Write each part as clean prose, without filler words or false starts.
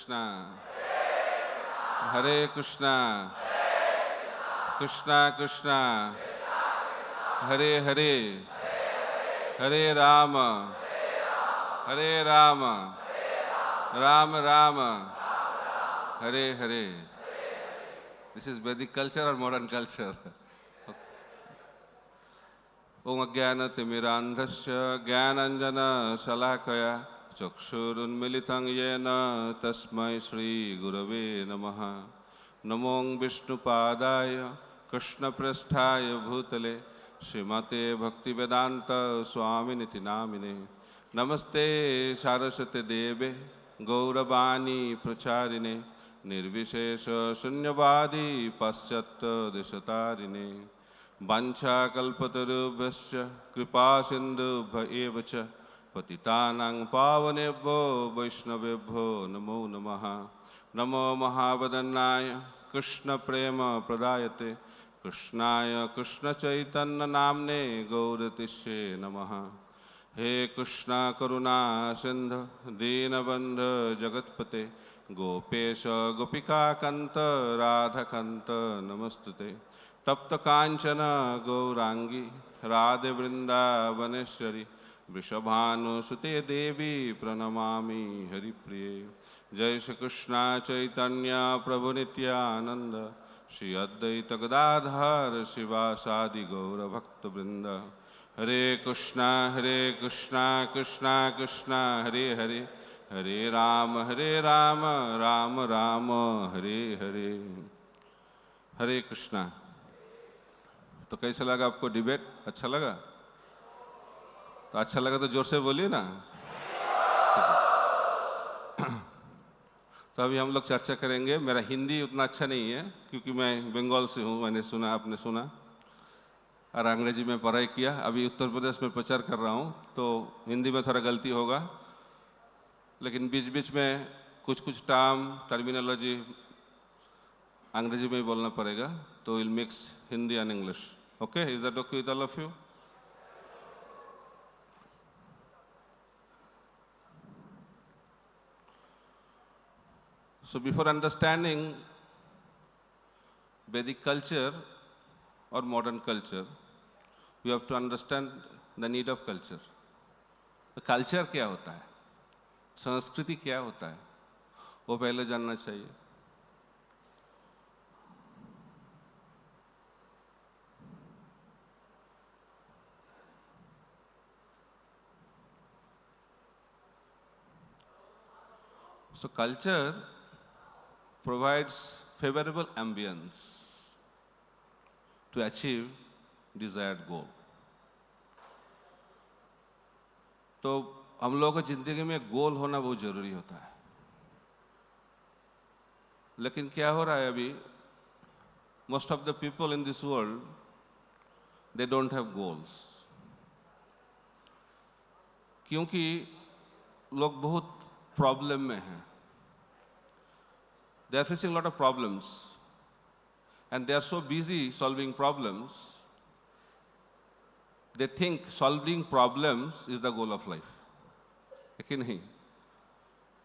Krishna Hare Krishna Krishna Krishna Hare Hare Hare Ram Ram Ram Hare Hare. This is Vedic culture or modern culture? ओम अज्ञानतिमिरान्धस्य ज्ञानाञ्जनशलाकया चक्षुरुन्मिलितं येन तस्मै श्रीगुरवे नमः. नमो विष्णुपादाय कृष्णप्रेष्ठाय भूतले श्रीमते भक्तिवेदान्त स्वामिनिति नामिने. नमस्ते सारस्वते देवे गौरवाणी प्रचारिणे निर्विशेष शून्यवादी पाश्चात्यदेशतारिणे. वाञ्छाकल्पतरुभ्यश्च कृपा सिन्धुभ्य एव च पतितानां पावनेभ्यो वैष्णवेभ्यो नमो नमः. नमो महावदन्नाय कृष्णप्रेम प्रदायते कृष्णाय कृष्णचैतन्यनाम्ने गौरतिष्ये नमः. हे कृष्ण करुणा सिन्धु दीनबन्धु जगत्पते गोपेश गोपिकाकान्त राधाकान्त नमस्तुते. तप्त कांचन गौरांगी राधे वृंदावनेश्वरी वृषभानुसुते देवी प्रणमामि हरिप्रिये. जय श्री कृष्ण चैतन्य प्रभु नित्यानंद श्री अद्वैत गदाधर शिवासादि गौर भक्त वृंद. हरे कृष्णा कृष्णा कृष्णा हरे हरे हरे राम राम राम हरे हरे. हरे कृष्णा. तो कैसा लगा आपको डिबेट? अच्छा लगा? तो अच्छा लगा तो जोर से बोलिए ना. तो अभी हम लोग चर्चा करेंगे. मेरा हिंदी उतना अच्छा नहीं है क्योंकि मैं बंगाल से हूँ, मैंने सुना, आपने सुना, और अंग्रेजी में पढ़ाई किया. अभी उत्तर प्रदेश में प्रचार कर रहा हूँ तो हिंदी में थोड़ा गलती होगा, लेकिन बीच बीच में कुछ कुछ टर्मिनोलॉजी अंग्रेजी में ही बोलना पड़ेगा. तो will mix Hindi and English. Okay, is that okay with all of you? So before understanding Vedic culture or modern culture, you have to understand the need of culture. तो कल्चर क्या होता है, संस्कृति क्या होता है, वो पहले जानना चाहिए. So culture provides favorable ambience to achieve desired goal. तो हम लोगों की जिंदगी में गोल होना बहुत जरूरी होता है. लेकिन क्या हो रहा है अभी, most of the people in this world, they don't have goals. क्योंकि लोग बहुत प्रॉब्लम में हैं. They are facing a lot of problems and they are so busy solving problems, they think solving problems is the goal of life. है कि नहीं?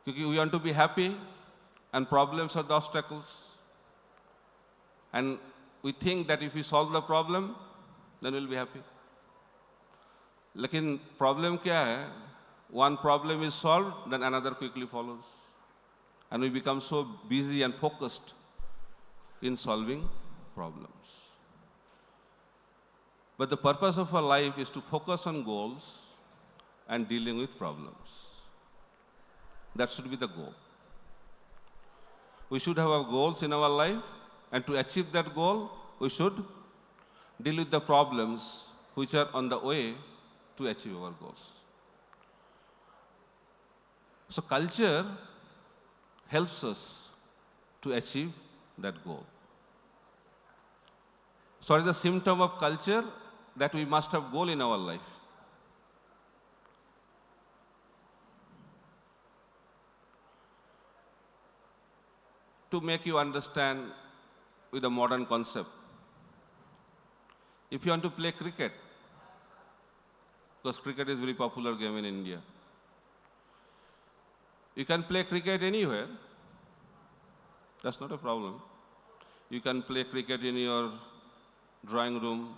क्योंकि we want to be happy and problems are the obstacles, and we think that if we solve the problem then we'll be happy. लेकिन problem क्या है? One problem is solved, then another quickly follows. And we become so busy and focused in solving problems. But the purpose of our life is to focus on goals and dealing with problems. That should be the goal. We should have our goals in our life, and to achieve that goal, we should deal with the problems which are on the way to achieve our goals. So culture helps us to achieve that goal. So it is a symptom of culture that we must have goal in our life. To make you understand with a modern concept, if you want to play cricket, because cricket is a very popular game in India, you can play cricket anywhere, That's not a problem. You can play cricket in your drawing room.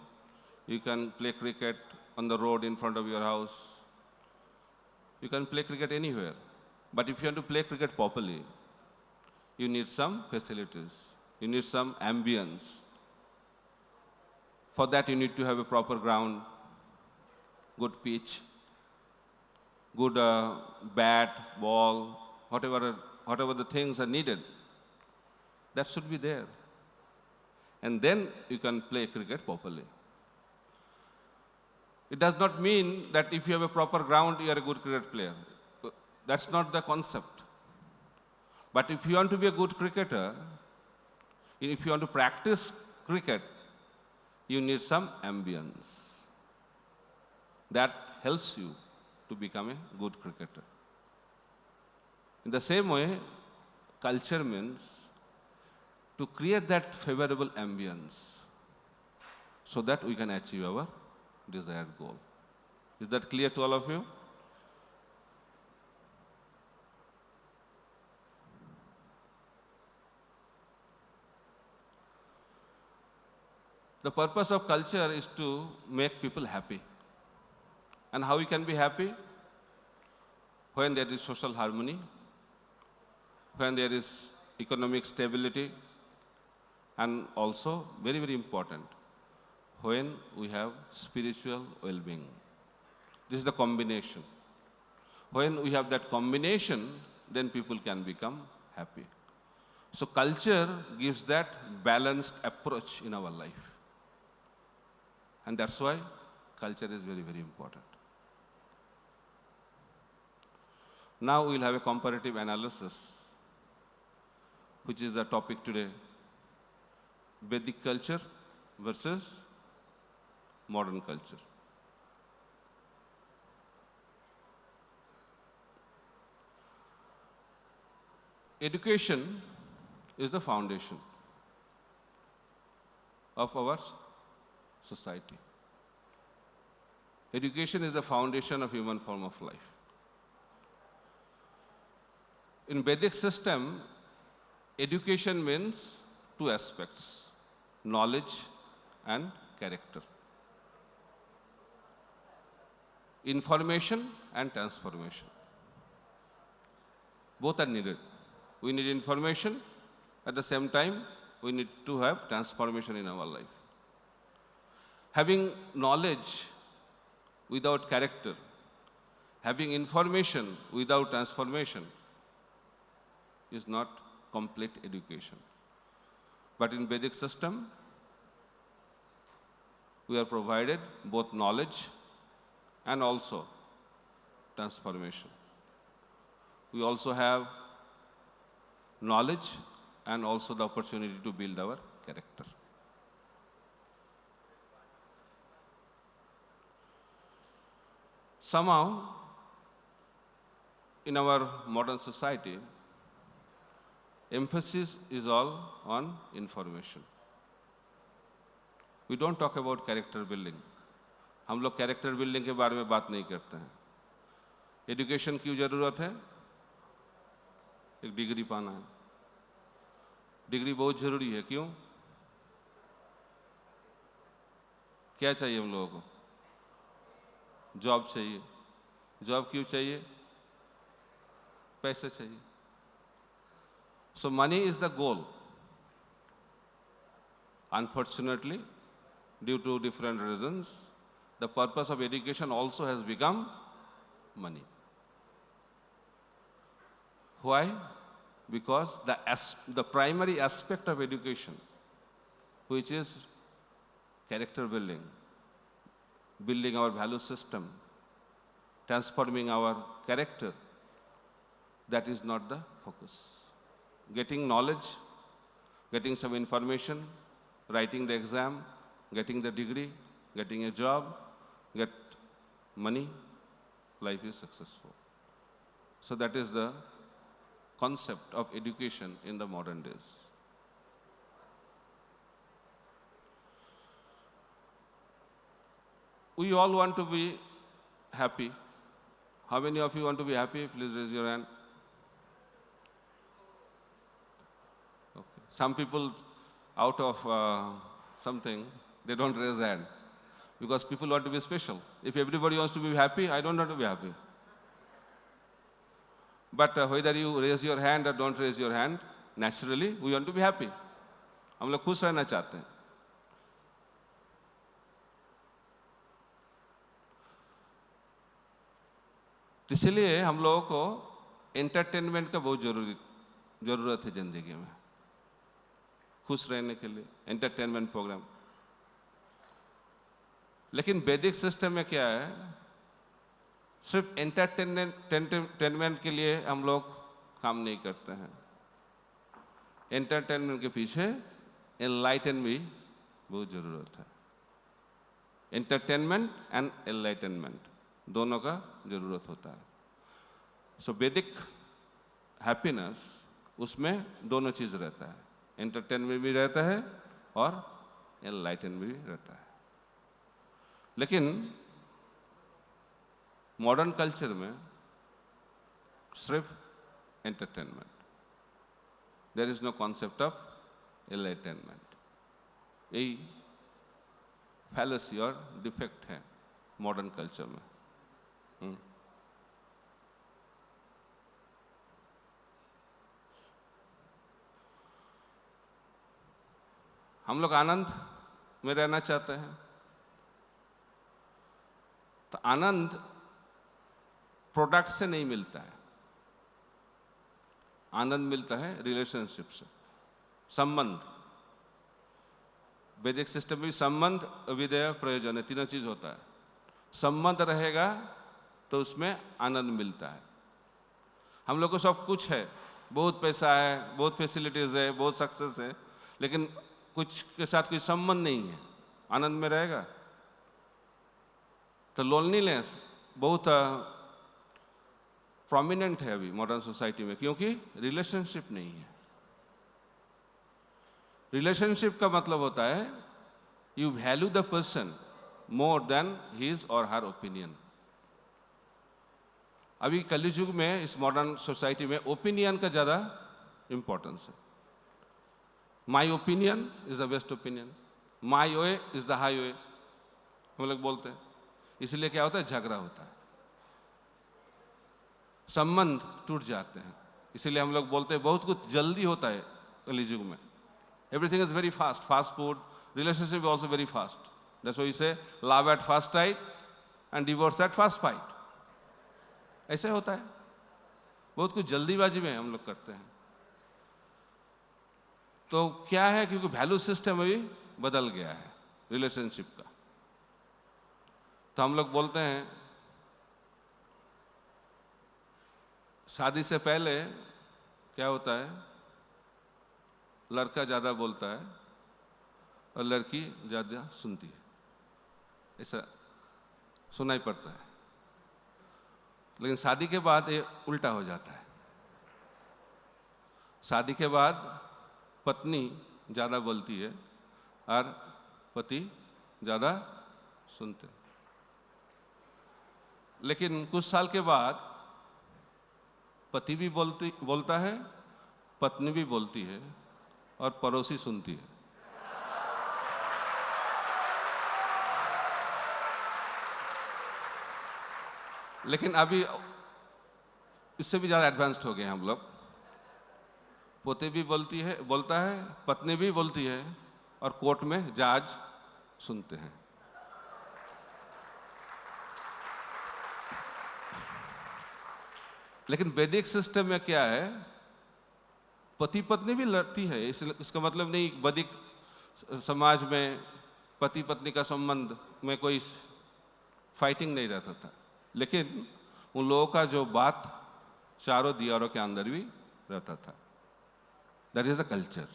You can play cricket on the road in front of your house. You can play cricket anywhere. But if you want to play cricket properly, you need some facilities. You need some ambience. For that, you need to have a proper ground, good pitch, good bat, ball, whatever the things are needed. That should be there. And then you can play cricket properly. It does not mean that if you have a proper ground, you are a good cricket player. That's not the concept. But if you want to be a good cricketer, if you want to practice cricket, you need some ambience. That helps you to become a good cricketer. In the same way, culture means to create that favorable ambience so that we can achieve our desired goal. Is that clear to all of you? The purpose of culture is to make people happy. And how we can be happy? When there is social harmony, when there is economic stability, and also, very, very important, when we have spiritual well-being. This is the combination. When we have that combination, then people can become happy. So culture gives that balanced approach in our life. And that's why culture is very, very important. Now we'll have a comparative analysis, which is the topic today. Vedic culture versus modern culture. Education is the foundation of our society. Education is the foundation of human form of life. In Vedic system, education means two aspects, knowledge and character. Information and transformation. Both are needed. We need information, at the same time, we need to have transformation in our life. Having knowledge without character, having information without transformation is not complete education. But in Vedic system, we are provided both knowledge and also transformation. We also have knowledge and also the opportunity to build our character. Somehow, in our modern society, emphasis is all on information. We don't talk about character building. हम लोग character building के बारे में बात नहीं करते हैं. Education क्यों जरूरत है? एक डिग्री पाना है. डिग्री बहुत जरूरी है. क्यों? क्या चाहिए हम लोगों को? जॉब चाहिए. जॉब क्यों चाहिए? पैसे चाहिए. So money is the goal. Unfortunately, due to different reasons, the purpose of education also has become money. Why? Because the primary aspect of education, which is character building, building our value system, transforming our character, that is not the focus. Getting knowledge, getting some information, writing the exam, getting the degree, getting a job, get money, life is successful. So that is the concept of education in the modern days. We all want to be happy. How many of you want to be happy? Please raise your hand. Some people, out of something, they don't raise hand because people want to be special. If everybody wants to be happy, I don't want to be happy. But whether you raise your hand or don't raise your hand, naturally we want to be happy. हम लोग खुश रहना चाहते हैं. इसलिए हम लोगों को एंटरटेनमेंट का बहुत जरूरत है जिंदगी में, खुश रहने के लिए एंटरटेनमेंट प्रोग्राम. लेकिन वैदिक सिस्टम में क्या है, सिर्फ एंटरटेनमेंट के लिए हम लोग काम नहीं करते हैं. एंटरटेनमेंट के पीछे एनलाइटन भी बहुत जरूरत है. एंटरटेनमेंट एंड एनलाइटनमेंट दोनों का जरूरत होता है. सो वैदिक हैप्पीनेस, उसमें दोनों चीज रहता है, एंटरटेनमेंट भी रहता है और एनलाइटन भी रहता है. लेकिन मॉडर्न कल्चर में सिर्फ entertainment, there is no concept of enlightenment. यही फैलेसी और डिफेक्ट है मॉडर्न कल्चर में. हम लोग आनंद में रहना चाहते हैं, तो आनंद प्रोडक्ट से नहीं मिलता है. आनंद मिलता है रिलेशनशिप से, संबंध. वैदिक सिस्टम में संबंध, विधेय, प्रयोजन है, तीनों चीज होता है. संबंध रहेगा तो उसमें आनंद मिलता है. हम लोग को सब कुछ है, बहुत पैसा है, बहुत फैसिलिटीज है, बहुत सक्सेस है, लेकिन कुछ के साथ कोई संबंध नहीं है, आनंद में रहेगा. तो लोनलीनेस बहुत प्रोमिनेंट है अभी मॉडर्न सोसाइटी में, क्योंकि रिलेशनशिप नहीं है. रिलेशनशिप का मतलब होता है you value the person more than his और हर ओपिनियन. अभी कलयुग में इस मॉडर्न सोसाइटी में ओपिनियन का ज्यादा इंपॉर्टेंस है. My opinion is the best opinion, my way is the high way, हम लोग बोलते हैं. इसलिए क्या होता है, झगड़ा होता है, संबंध टूट जाते हैं. इसीलिए हम लोग बोलते हैं बहुत कुछ जल्दी होता है कलयुग में. Everything is very fast, fast food, relationship also very fast. That's why we say love at first sight and divorce at first fight. ऐसे होता है, बहुत कुछ जल्दीबाजी में हम लोग करते हैं. तो क्या है, क्योंकि वैल्यू सिस्टम अभी बदल गया है रिलेशनशिप का. तो हम लोग बोलते हैं शादी से पहले क्या होता है, लड़का ज्यादा बोलता है और लड़की ज्यादा सुनती है. ऐसा सुनाई पड़ता है. लेकिन शादी के बाद ये उल्टा हो जाता है. शादी के बाद पत्नी ज्यादा बोलती है और पति ज्यादा सुनते हैं. लेकिन कुछ साल के बाद पति भी बोलता है, पत्नी भी बोलती है और पड़ोसी सुनती है. लेकिन अभी इससे भी ज्यादा एडवांस्ड हो गए हम लोग. पोते भी बोलता है, पत्नी भी बोलती है और कोर्ट में जज सुनते हैं. लेकिन वैदिक सिस्टम में क्या है, पति पत्नी भी लड़ती है. इसका मतलब नहीं वैदिक समाज में पति पत्नी का संबंध में कोई फाइटिंग नहीं रहता था. लेकिन उन लोगों का जो बात चारों दीवारों के अंदर भी रहता था. That is a culture.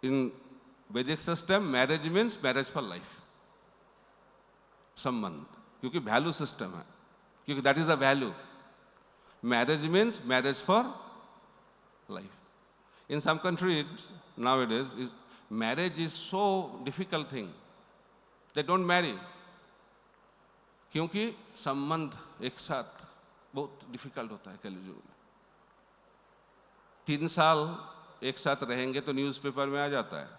In Vedic system marriage means marriage for life, संबंध, क्योंकि वैल्यू सिस्टम है, क्योंकि that is a value. Marriage means marriage for life. In some countries nowadays marriage is so difficult thing, they don't marry, क्योंकि संबंध एक साथ बहुत difficult होता है कलयुग में. 3 साल एक साथ रहेंगे तो न्यूज़पेपर में आ जाता है,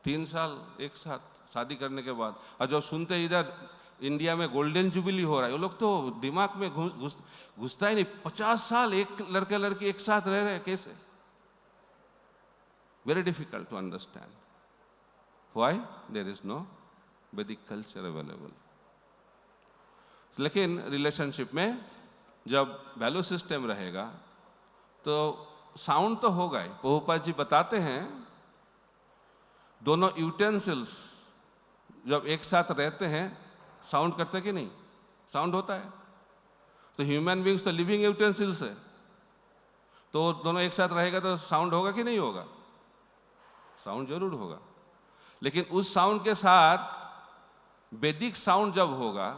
3 साल एक साथ शादी करने के बाद। और जब सुनते इधर इंडिया में गोल्डन जुबली हो रहा है, वो लोग तो दिमाग में घुसता ही नहीं, 50 साल एक लड़के लड़की एक साथ रह रहे हैं, कैसे? Very difficult to understand why there is no Vedic culture available. लेकिन रिलेशनशिप में जब वैल्यू सिस्टम रहेगा तो साउंड तो होगा ही। प्रभुपाद जी बताते हैं दोनों यूटेंसिल्स जब एक साथ रहते हैं साउंड करते कि नहीं? साउंड होता है। तो ह्यूमन बींग्स तो लिविंग यूटेंसिल्स है, तो दोनों एक साथ रहेगा तो साउंड होगा कि नहीं होगा? साउंड जरूर होगा। लेकिन उस साउंड के साथ वैदिक साउंड जब होगा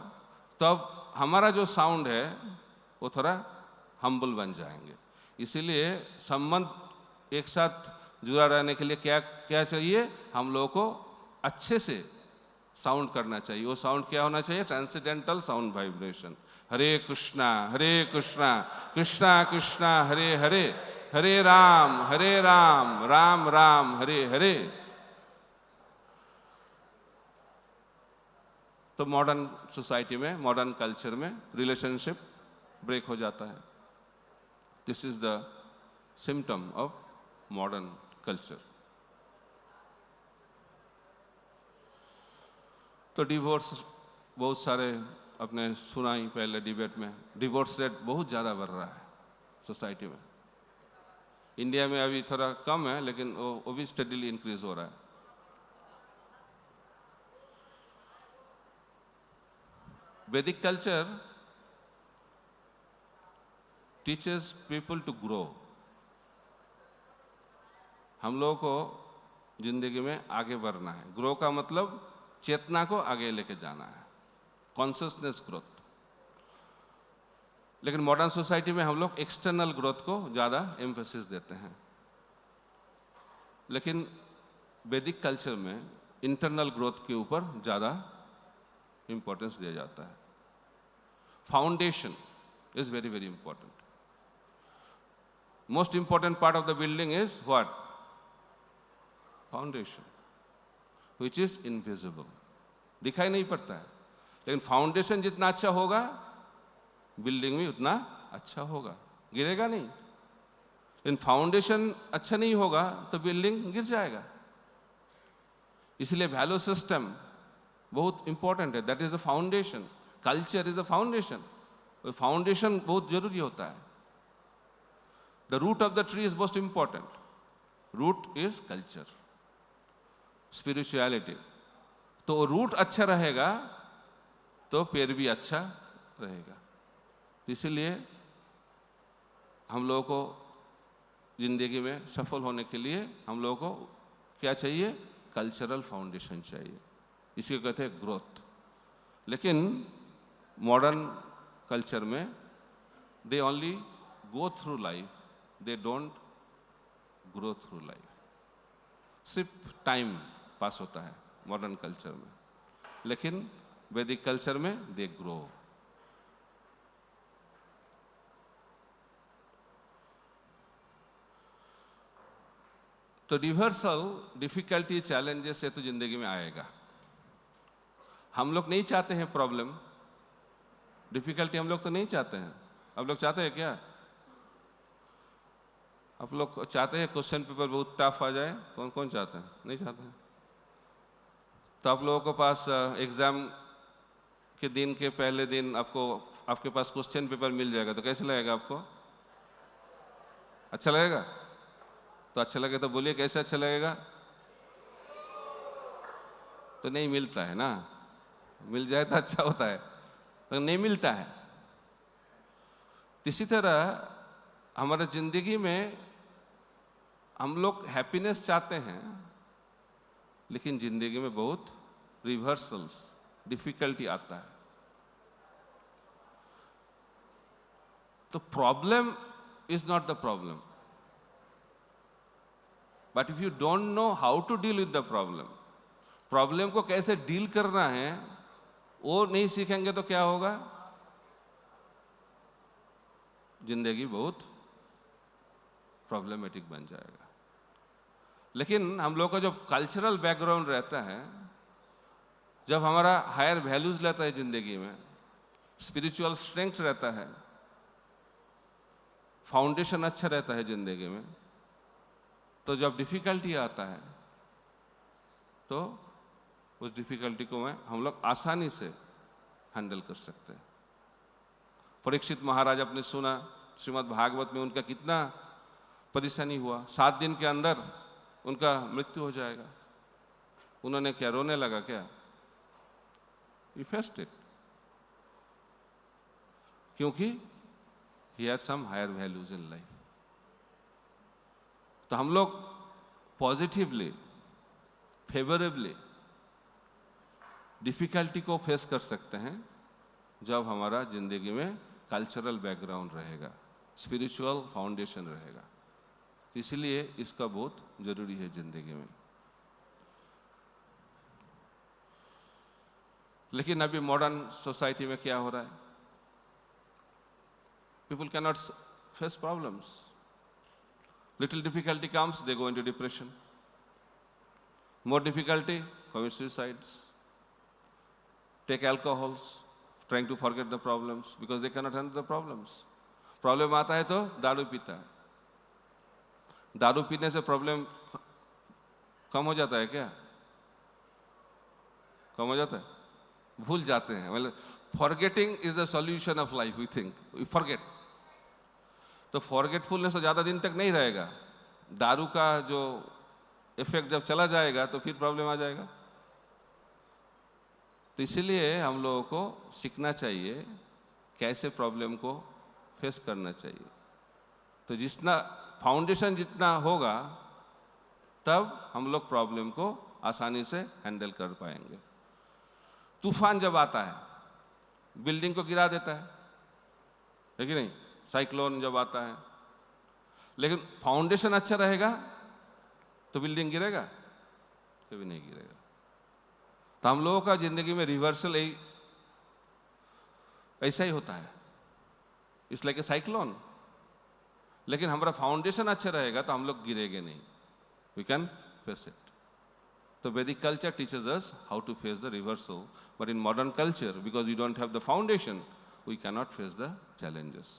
तब हमारा जो साउंड है वो थोड़ा हम्बल बन जाएंगे। इसीलिए संबंध एक साथ जुड़ा रहने के लिए क्या क्या चाहिए? हम लोगों को अच्छे से साउंड करना चाहिए। वो साउंड क्या होना चाहिए? Transcendental sound vibration. Hare Krishna Krishna Krishna Hare Hare, Hare Ram Ram Ram Hare Hare. तो मॉडर्न सोसाइटी में, मॉडर्न कल्चर में रिलेशनशिप ब्रेक हो जाता है। This is the symptom of modern culture. तो डिवोर्स बहुत सारे आपने सुना ही पहले डिबेट में, डिवोर्स रेट बहुत ज़्यादा बढ़ रहा है सोसाइटी में। इंडिया में अभी थोड़ा कम है, लेकिन वो भी स्टेडीली इंक्रीज हो रहा है। Vedic culture teaches people to grow. हम लोगों को जिंदगी में आगे बढ़ना है। ग्रो का मतलब चेतना को आगे लेके जाना है, कॉन्शियसनेस ग्रोथ। लेकिन मॉडर्न सोसाइटी में हम लोग एक्सटर्नल ग्रोथ को ज़्यादा एम्फेसिस देते हैं। लेकिन वैदिक कल्चर में इंटरनल ग्रोथ के ऊपर ज़्यादा इंपॉर्टेंस दिया जाता है। Foundation is very very important. Most important part of the building is what? Foundation, which is invisible, दिखाई नहीं पड़ता है। लेकिन फाउंडेशन जितना अच्छा होगा बिल्डिंग भी उतना अच्छा होगा, गिरेगा नहीं। लेकिन फाउंडेशन अच्छा नहीं होगा तो बिल्डिंग गिर जाएगा। इसलिए वैल्यू सिस्टम बहुत इंपॉर्टेंट है। That is the foundation. Culture is the foundation. Foundation बहुत जरूरी होता है। The root of the tree is most important. Root is culture, spirituality. तो रूट अच्छा रहेगा तो पेड़ भी अच्छा रहेगा। इसीलिए हम लोगों को जिंदगी में सफल होने के लिए हम लोगों को क्या चाहिए? कल्चरल फाउंडेशन चाहिए। इसी को कहते हैं ग्रोथ। लेकिन मॉडर्न कल्चर में they only go through life, they don't grow through life. सिर्फ टाइम पास होता है मॉडर्न कल्चर में, लेकिन वैदिक कल्चर में दे ग्रो। तो रिवर्सल डिफिकल्टी, चैलेंजेस से तो जिंदगी में आएगा। हम लोग नहीं चाहते हैं प्रॉब्लम, डिफिकल्टी हम लोग तो नहीं चाहते हैं। आप लोग चाहते हैं क्या? आप लोग चाहते हैं क्वेश्चन पेपर बहुत टफ आ जाए? कौन कौन चाहते हैं? नहीं चाहते हैं। तो आप लोगों के पास एग्जाम के दिन के पहले दिन आपके पास क्वेश्चन पेपर मिल जाएगा तो कैसे लगेगा आपको? अच्छा लगेगा? तो अच्छा लगे तो बोलिए कैसे अच्छा लगेगा? तो नहीं मिलता है ना, मिल जाए तो अच्छा होता है, तो नहीं मिलता है। इसी तरह हमारे जिंदगी में हम लोग हैप्पीनेस चाहते हैं, लेकिन जिंदगी में बहुत रिवर्सल्स, डिफिकल्टी आता है। तो problem is not the problem, but if you don't know how to deal with the problem, problem को कैसे डील करना है वो नहीं सीखेंगे तो क्या होगा? जिंदगी बहुत प्रॉब्लमेटिक बन जाएगा। लेकिन हम लोग का जो कल्चरल बैकग्राउंड रहता है, जब हमारा हायर वैल्यूज रहता है जिंदगी में, स्पिरिचुअल स्ट्रेंथ रहता है, फाउंडेशन अच्छा रहता है जिंदगी में, तो जब डिफिकल्टी आता है तो उस डिफिकल्टी को हम लोग आसानी से हैंडल कर सकते हैं। परीक्षित महाराज, आपने सुना श्रीमद् भागवत में उनका कितना परेशानी हुआ, 7 दिन के अंदर उनका मृत्यु हो जाएगा। उन्होंने क्या रोने लगा क्या? He faced it, क्योंकि he had some higher values in life। तो हम लोग पॉजिटिवली, फेवरेबली डिफिकल्टी को फेस कर सकते हैं जब हमारा जिंदगी में कल्चरल बैकग्राउंड रहेगा, स्पिरिचुअल फाउंडेशन रहेगा। तो इसलिए इसका बहुत जरूरी है जिंदगी में। लेकिन अभी मॉडर्न सोसाइटी में क्या हो रहा है? People can not face problems. Little difficulty comes, they go into depression. More difficulty, commit suicides, take alcohols, trying to forget the problems because they cannot handle the problems। Problem आता है तो दारू पीता है। दारू पीने से प्रॉब्लम कम हो जाता है क्या? कम हो जाता है? भूल जाते हैं। मतलब forgetting is the solution of life. We think we forget. तो फॉरगेटफुलनेस तो ज्यादा दिन तक नहीं रहेगा। दारू का जो इफेक्ट जब चला जाएगा तो फिर प्रॉब्लम आ जाएगा। तो इसीलिए हम लोगों को सीखना चाहिए कैसे प्रॉब्लम को फेस करना चाहिए। तो जितना फाउंडेशन जितना होगा तब हम लोग प्रॉब्लम को आसानी से हैंडल कर पाएंगे। तूफान जब आता है बिल्डिंग को गिरा देता है कि नहीं? साइक्लोन जब आता है, लेकिन फाउंडेशन अच्छा रहेगा तो बिल्डिंग गिरेगा? कभी नहीं गिरेगा। तो हम लोगों का जिंदगी में रिवर्सल ऐसा ही होता है, इसलिए कि साइक्लोन। लेकिन हमारा फाउंडेशन अच्छा रहेगा तो हम लोग गिरेंगे नहीं। We can face it. तो Vedic culture teaches us how to face the reversal, but in modern culture because you don't have the foundation we can not face the challenges.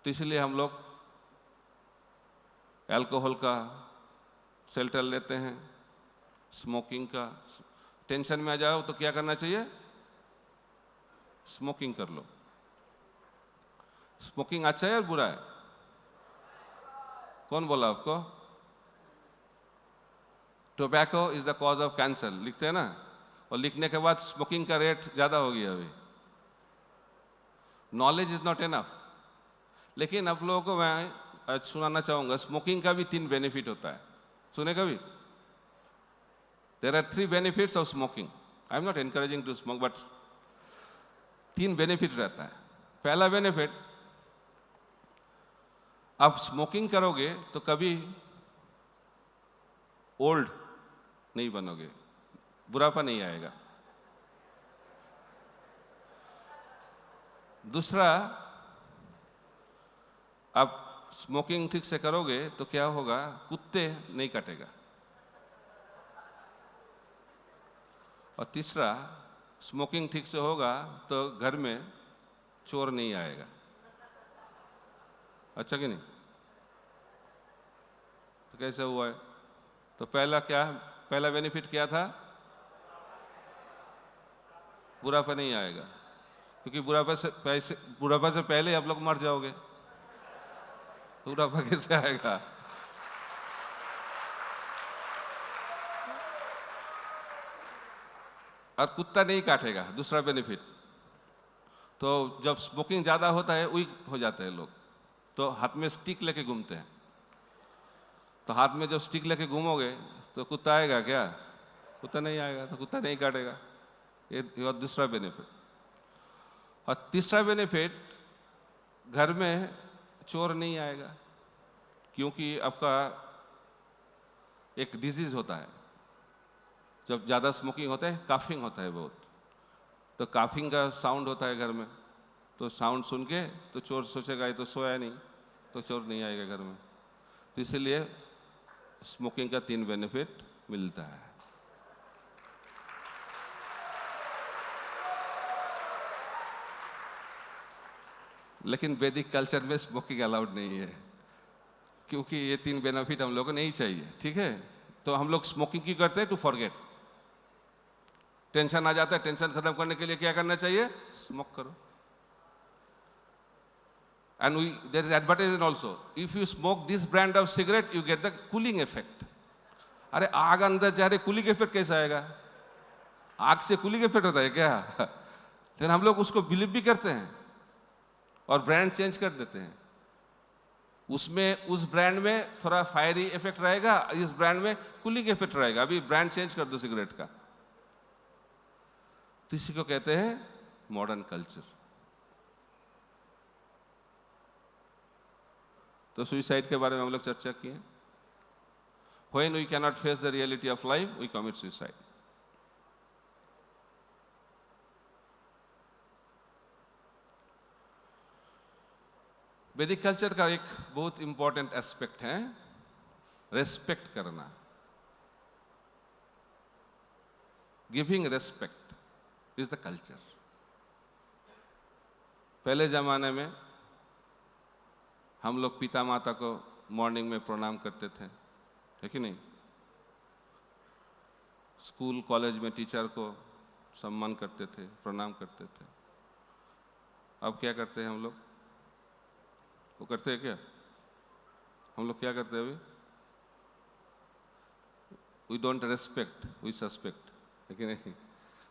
तो इसलिए हम लोग अल्कोहल का शेल्टर लेते हैं, स्मोकिंग का। Tension में आ जाओ तो क्या करना चाहिए? स्मोकिंग कर लो। स्मोकिंग अच्छा है या बुरा है? कौन बोला आपको? Tobacco is the cause of cancer लिखते हैं ना, और लिखने के बाद स्मोकिंग का रेट ज्यादा हो गया। अभी नॉलेज इज नॉट एनफ। लेकिन आप लोगों को मैं आज सुनाना चाहूंगा, स्मोकिंग का भी 3 बेनिफिट होता है। सुने कभी? There are 3 benefits of smoking. I am not encouraging to smoke, but 3 benefit रहता है। पहला बेनिफिट, आप स्मोकिंग करोगे तो कभी ओल्ड नहीं बनोगे, बुढ़ापा नहीं आएगा। दूसरा, आप स्मोकिंग ठीक से करोगे तो क्या होगा? कुत्ते नहीं काटेगा। और तीसरा, स्मोकिंग ठीक से होगा तो घर में चोर नहीं आएगा। अच्छा कि नहीं? तो कैसे हुआ है? तो पहला बेनिफिट क्या था? बुढ़ापा नहीं आएगा, क्योंकि बुढ़ापा से पहले आप लोग मर जाओगे। तो बुढ़ापा कैसे आएगा? और कुत्ता नहीं काटेगा, दूसरा बेनिफिट। तो जब स्मोकिंग ज्यादा होता है वीक हो जाते हैं लोग, तो हाथ में स्टिक लेके घूमते हैं। तो हाथ में जब स्टिक लेके घूमोगे तो कुत्ता आएगा क्या? कुत्ता नहीं आएगा, तो कुत्ता नहीं काटेगा। ये दूसरा बेनिफिट। और तीसरा बेनिफिट, घर में चोर नहीं आएगा, क्योंकि आपका एक डिजीज होता है, जब ज़्यादा स्मोकिंग होता है काफिंग होता है बहुत। तो काफिंग का साउंड होता है घर में, तो साउंड सुन के तो चोर सोचेगा ये तो सोया नहीं, तो चोर नहीं आएगा घर में। तो इसीलिए स्मोकिंग का 3 बेनिफिट मिलता है। लेकिन वैदिक कल्चर में स्मोकिंग अलाउड नहीं है, क्योंकि ये 3 बेनिफिट हम लोगों को नहीं चाहिए, ठीक है। तो हम लोग स्मोकिंग क्यों करते हैं? To forget. टेंशन आ जाता है, टेंशन खत्म करने के लिए क्या करना चाहिए? स्मोक करो। And there is advertisement also. If you smoke this brand of cigarette, you get the cooling effect. अरे आग अंदर जा रहे, कूलिंग इफेक्ट कैसा आएगा? आग से कूलिंग इफेक्ट होता है क्या? लेकिन हम लोग उसको बिलीव भी करते हैं और ब्रांड चेंज कर देते हैं। उसमें उस ब्रांड में थोड़ा फायरी इफेक्ट रहेगा, इस ब्रांड में कूलिंग इफेक्ट रहेगा। अभी ब्रांड चेंज कर दो सिगरेट का। तो इसी को कहते हैं मॉडर्न कल्चर। तो सुसाइड के बारे में हम लोग चर्चा किए। When we cannot face the reality of life, we commit suicide. वैदिक कल्चर का एक बहुत इंपॉर्टेंट एस्पेक्ट है रेस्पेक्ट करना। Giving respect is the culture. पहले जमाने में हम लोग पिता माता को मॉर्निंग में प्रणाम करते थे, है कि नहीं? स्कूल कॉलेज में टीचर को सम्मान करते थे, प्रणाम करते थे। अब क्या करते हैं हम लोग? वो करते हैं क्या? हम लोग क्या करते हैं अभी? We don't respect, we suspect, है कि नहीं?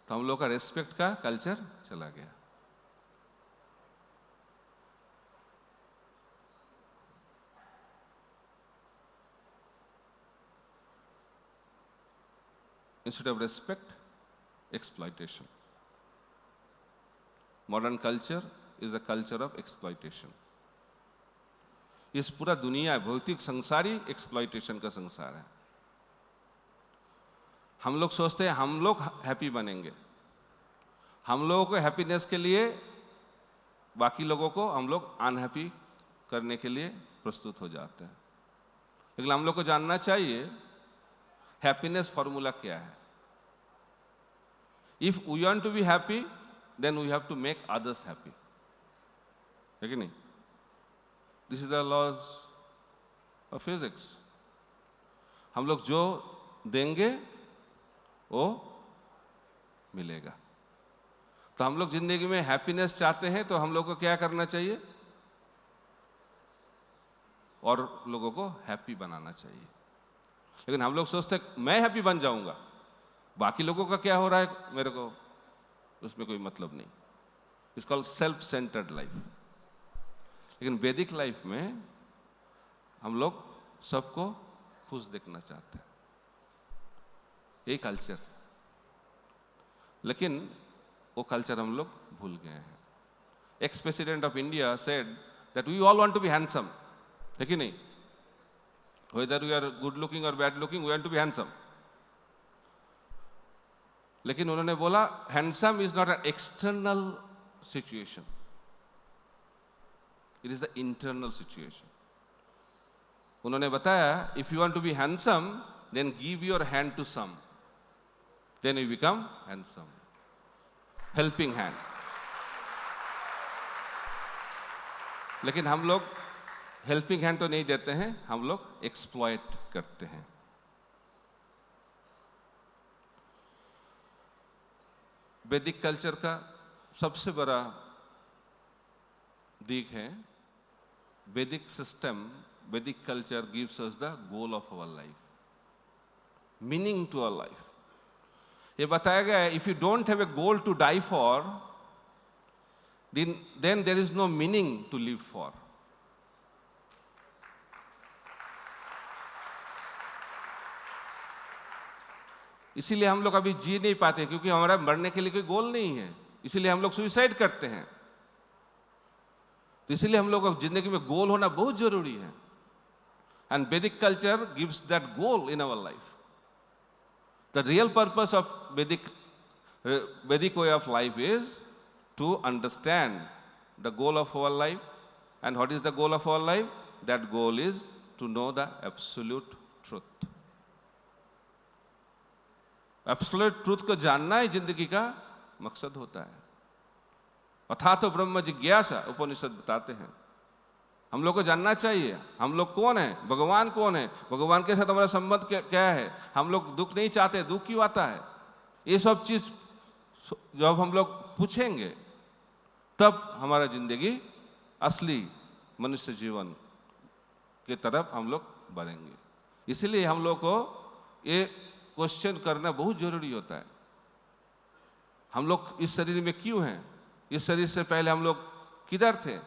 तो हम लोग का रेस्पेक्ट का कल्चर चला गया। Instead of respect, exploitation. Modern culture is the culture of exploitation. इस पूरा दुनिया भौतिक संसार ही एक्सप्लॉइटेशन का संसार है। हम लोग सोचते हैं हम लोग हैप्पी बनेंगे, हम लोगों को हैप्पीनेस के लिए बाकी लोगों को हम लोग अनहैप्पी करने के लिए प्रस्तुत हो जाते हैं। लेकिन हम लोग को जानना चाहिए हैप्पीनेस फॉर्मूला क्या है। If we want to be happy, then we have to make others happy, है कि नहीं? This is the laws of physics. हम लोग जो देंगे वो मिलेगा। तो हम लोग जिंदगी में हैप्पीनेस चाहते हैं तो हम लोग को क्या करना चाहिए? और लोगों को हैप्पी बनाना चाहिए। लेकिन हम लोग सोचते हैं मैं हैप्पी बन जाऊंगा, बाकी लोगों का क्या हो रहा है मेरे को उसमें कोई मतलब नहीं। It's called self centred life. लेकिन वैदिक लाइफ में हम लोग सबको खुश देखना चाहते हैं, यही कल्चर। लेकिन वो कल्चर हम लोग भूल गए हैं। Ex president of India said that we all want to be handsome, है कि नहीं? Whether we are good looking or bad looking, we want to be handsome. लेकिन उन्होंने बोला handsome is not an external situation, it is the internal situation. उन्होंने बताया if you want to be handsome, then give your hand to some, then you become handsome. Helping hand. लेकिन हम लोग helping hand तो नहीं देते हैं, हम लोग एक्सप्लॉइट करते हैं। वैदिक कल्चर का सबसे बड़ा दिक है Vedic system, Vedic culture gives us the goal of our life, meaning to our life. ये बताया गया है if you don't have a goal to die for, then there is no meaning to live for. इसीलिए हम लोग अभी जी नहीं पाते, क्योंकि हमारा मरने के लिए कोई गोल नहीं है, इसीलिए हम लोग सुसाइड करते हैं। तो इसीलिए हम लोग को जिंदगी में गोल होना बहुत जरूरी है। And Vedic culture gives that goal in our life. The real purpose of Vedic way of life is to understand the goal of our life. And what is the goal of our life? that goal is to know the absolute truth. Absolute truth को जानना ही जिंदगी का मकसद होता है। अथा तो ब्रह्म जिज्ञासा उपनिषद बताते हैं। हम लोग को जानना चाहिए हम लोग कौन है, भगवान कौन है, भगवान के साथ हमारा संबंध क्या है, हम लोग दुख नहीं चाहते, दुख क्यों आता है, ये सब चीज जब हम लोग पूछेंगे तब हमारा जिंदगी असली मनुष्य जीवन के तरफ हम लोग बढ़ेंगे। इसलिए हम लोग को ये क्वेश्चन करना बहुत जरूरी होता है। हम लोग इस शरीर में क्यों हैं, इस शरीर से पहले हम लोग किधर थे,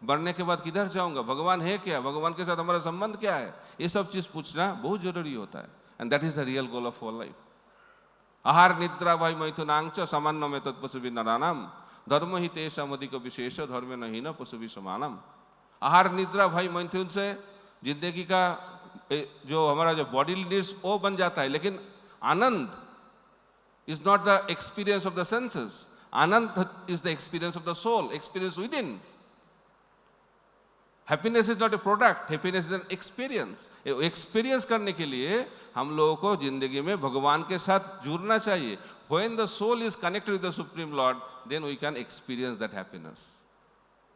मरने के बाद किधर जाऊंगा, भगवान है क्या, भगवान के साथ हमारा संबंध क्या है, ये सब चीज पूछना बहुत जरूरी होता है। And that is the real goal of our life. आहार निद्रा भाई मैथुनांच सामान्य में तत्पशु नरानाम धर्म ही तेषाम अधिक विशेष धर्म नहीं न पशु भी समानम। आहार निद्रा भाई मैथुन से जिंदगी का जो हमारा जो बॉडी नीड्स वो बन जाता है, लेकिन ananda is not the experience of the senses, ananda is the experience of the soul, experience within. Happiness is not a product, happiness is an experience. Experience करने के लिए हम लोगों को जिंदगी में भगवान के साथ जुड़ना चाहिए। When the soul is connected with the Supreme Lord, then we can experience that happiness.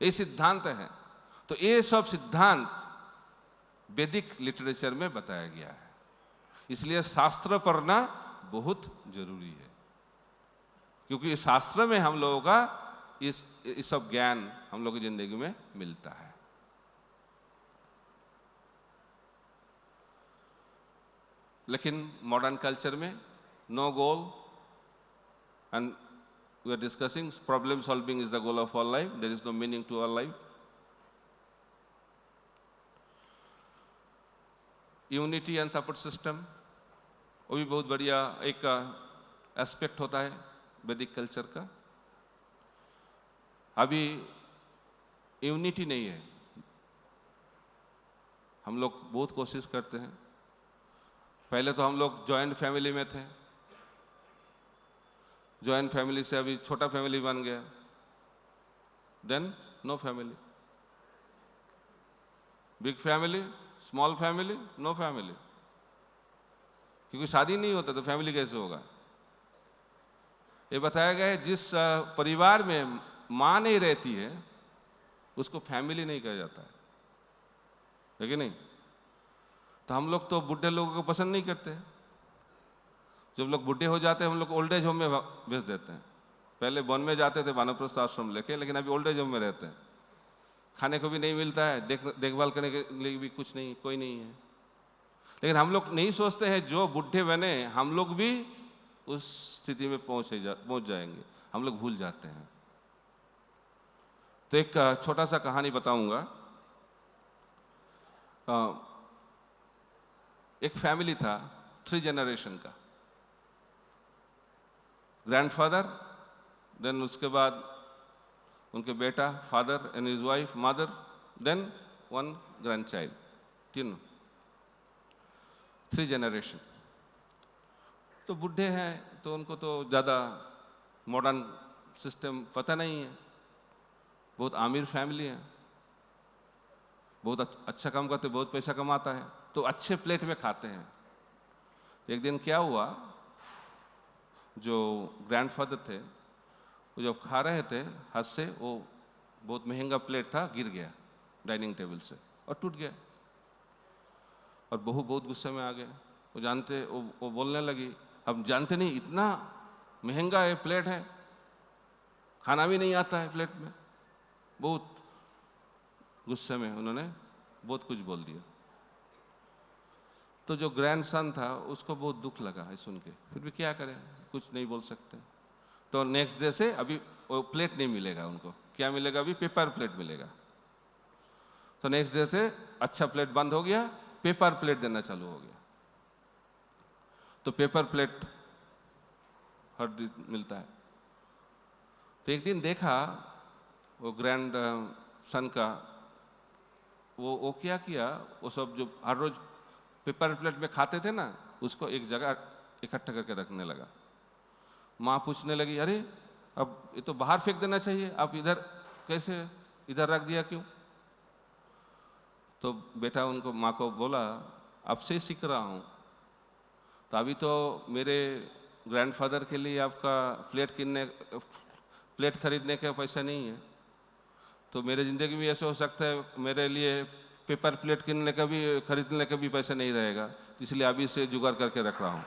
ये सिद्धांत है। तो ये सब सिद्धांत वैदिक लिटरेचर में बताया गया है, इसलिए शास्त्र पढ़ना बहुत जरूरी है, क्योंकि इस शास्त्र में हम लोगों का इस सब ज्ञान हम लोग की जिंदगी में मिलता है। लेकिन मॉडर्न कल्चर में no goal, and we are discussing problem solving is the goal of our life, there is no meaning to our life. Unity and support system वो भी बहुत बढ़िया एक एस्पेक्ट होता है वैदिक कल्चर का। अभी यूनिटी नहीं है, हम लोग बहुत कोशिश करते हैं। पहले तो हम लोग जॉइंट फैमिली में थे, जॉइंट फैमिली से अभी छोटा फैमिली बन गया, then no family, big family, small family, no family. क्योंकि शादी नहीं होता तो फैमिली कैसे होगा। ये बताया गया है जिस परिवार में माँ नहीं रहती है उसको फैमिली नहीं कहा जाता है कि नहीं। तो हम लोग तो बूढ़े लोगों को पसंद नहीं करते, जब लोग बूढ़े हो जाते हैं हम लोग ओल्ड एज होम में भेज देते हैं। पहले वन में जाते थे वानप्रस्थ आश्रम लेके, लेकिन अभी ओल्ड एज होम में रहते हैं। खाने को भी नहीं मिलता है, देखभाल करने के लिए भी कुछ नहीं, कोई नहीं है। लेकिन हम लोग नहीं सोचते हैं जो बूढ़े बने हम लोग भी उस स्थिति में पहुंच जाएंगे, हम लोग भूल जाते हैं। तो एक छोटा सा कहानी बताऊंगा। एक फैमिली था 3 जनरेशन का, ग्रैंडफादर, देन उसके बाद उनके बेटा, father and his wife, mother, then 1 grandchild, 3 generation. तो बूढ़े हैं तो उनको तो ज़्यादा मॉडर्न सिस्टम पता नहीं है, बहुत अमीर फैमिली है, बहुत अच्छा काम करते, बहुत पैसा कमाता है, तो अच्छे प्लेट में खाते हैं। एक दिन क्या हुआ, जो ग्रैंडफादर थे वो जब खा रहे थे हाथ से, वो बहुत महंगा प्लेट था, गिर गया डाइनिंग टेबल से और टूट गया। और बहू बहुत गुस्से में आ गए, वो जानते वो बोलने लगी, अब जानते नहीं इतना महंगा है प्लेट है, खाना भी नहीं आता है प्लेट में। बहुत गुस्से में उन्होंने बहुत कुछ बोल दिया। तो जो ग्रैंडसन था उसको बहुत दुख लगा है सुन के, फिर भी क्या करें, कुछ नहीं बोल सकते। तो नेक्स्ट डे से अभी वो प्लेट नहीं मिलेगा उनको, क्या मिलेगा, अभी पेपर प्लेट मिलेगा। तो नेक्स्ट डे से अच्छा प्लेट बंद हो गया, पेपर प्लेट देना चालू हो गया। तो पेपर प्लेट हर दिन मिलता है। तो एक दिन देखा वो ग्रैंड सन का, वो क्या किया, वो सब जो हर रोज पेपर प्लेट में खाते थे ना, उसको एक जगह इकट्ठा करके रखने लगा। माँ पूछने लगी, अरे अब ये तो बाहर फेंक देना चाहिए, आप इधर कैसे इधर रख दिया क्यों। तो बेटा उनको माँ को बोला आपसे ही सीख रहा हूँ, तो अभी तो मेरे ग्रैंडफादर के लिए आपका प्लेट खरीदने का पैसा नहीं है, तो मेरे ज़िंदगी में ऐसा हो सकता है मेरे लिए पेपर प्लेट खरीदने का भी पैसा नहीं रहेगा, इसलिए अभी से जुगाड़ करके रख रहा हूँ।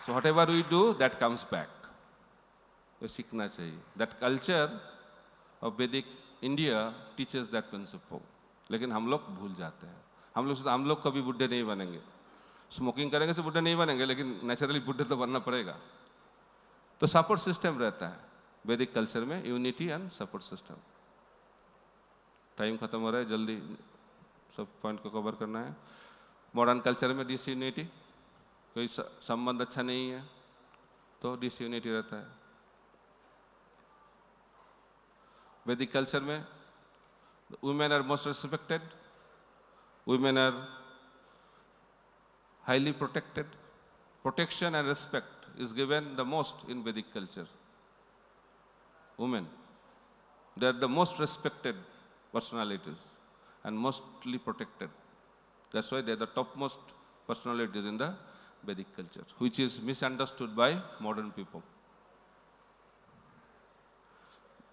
So whatever we do, that comes back. तो सीखना चाहिए. That culture of Vedic India teaches that principle. लेकिन हम लोग भूल जाते हैं. हम लोग कभी बुढ़े नहीं बनेंगे. स्मोकिंग करेंगे तो बुढ़े नहीं बनेंगे, लेकिन नेचुरली बुढ़े तो बनना पड़ेगा. तो सपोर्ट सिस्टम रहता है वैदिक कल्चर में, unity and support system. Time खत्म हो रहा है, जल्दी सब पॉइंट को कवर करना है. मॉडर्न कल्चर में डिसयूनिटी, कोई संबंध अच्छा नहीं है तो डिसयूनिटी रहता है. वैदिक कल्चर में women are most respected, women are highly protected. Protection and respect is given the most in Vedic culture. Women, they are the most respected personalities and mostly protected. That's why they are the topmost personalities in the Vedic culture, which is misunderstood by modern people.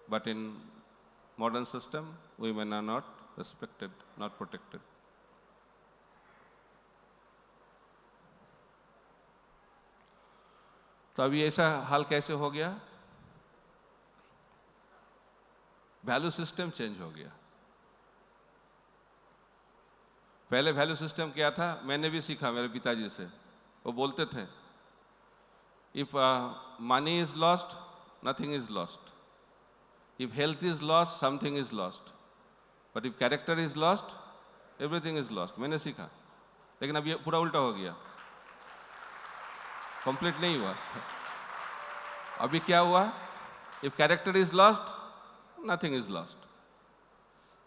But in modern system, women are not respected, not protected. तो अभी ऐसा हाल कैसे हो गया? Value system change हो गया. पहले value system क्या था, मैंने भी सीखा मेरे पिताजी से. वो बोलते थे, if money is lost, nothing is lost. If health is lost, something is lost. But if character is lost, everything is lost. मैंने सीखा, लेकिन अब ये पूरा उल्टा हो गया, कंप्लीट नहीं हुआ. अभी क्या हुआ? If character is lost, nothing is lost.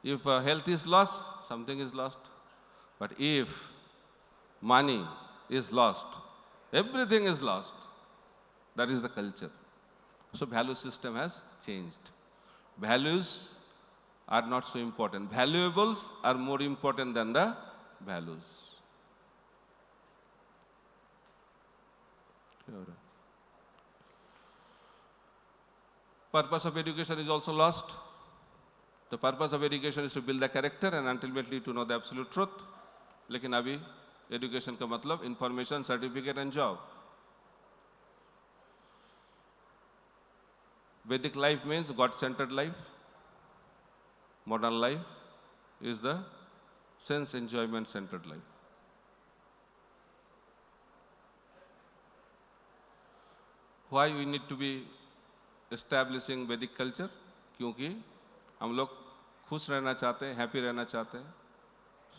If health is lost, something is lost. But if money is lost, everything is lost. That is the culture. So value system has changed. Values are not so important. Valuables are more important than the values. Purpose of education is also lost. The purpose of education is to build the character and ultimately to know the absolute truth. लेकिन अभी education का मतलब information, certificate and job. Vedic life means God centred life. Modern life is the sense enjoyment centred life. Why we need to be establishing Vedic culture? क्योंकि हम लोग खुश रहना चाहते हैं, हैप्पी रहना चाहते हैं.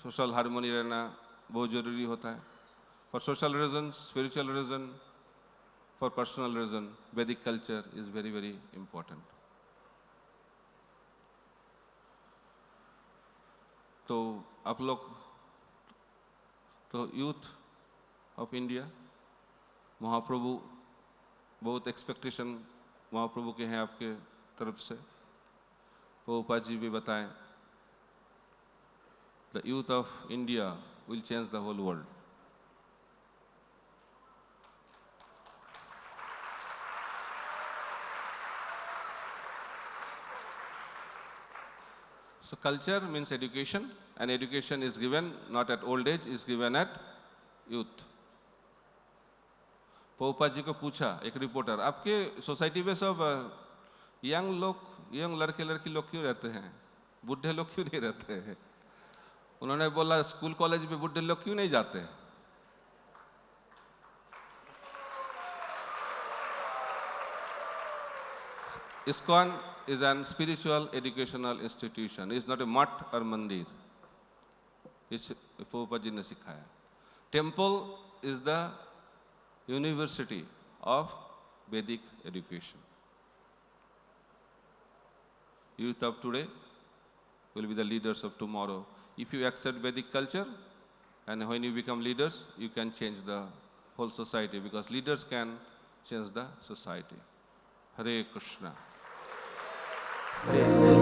सोशल हार्मोनी रहना बहुत जरूरी होता है. For social reason, spiritual reason, for personal reason, Vedic culture is very very important. तो आप लोग, तो यूथ ऑफ इंडिया, महाप्रभु, बहुत एक्सपेक्टेशन महाप्रभु के हैं आपके तरफ से. प्रभुपाद जी भी बताएं, the youth of India will change the whole world. So culture means education, and education is given not at old age, is given at youth. Prabhupada ji को पूछा एक रिपोर्टर, आपके सोसाइटी में सब यंग लड़के लड़की लोग क्यों रहते हैं, बुढ़े लोग क्यों नहीं रहते हैं? उन्होंने बोला, स्कूल कॉलेज में बुढ़े लोग क्यों नहीं जाते हैं? ISKCON is an spiritual educational institution. It's not a mutt or mandir. It's Prabhupada ji ने सिखाया. Temple is the university of Vedic education. Youth of today will be the leaders of tomorrow. If you accept Vedic culture, and when you become leaders, you can change the whole society, because leaders can change the society. Hare Krishna. Great.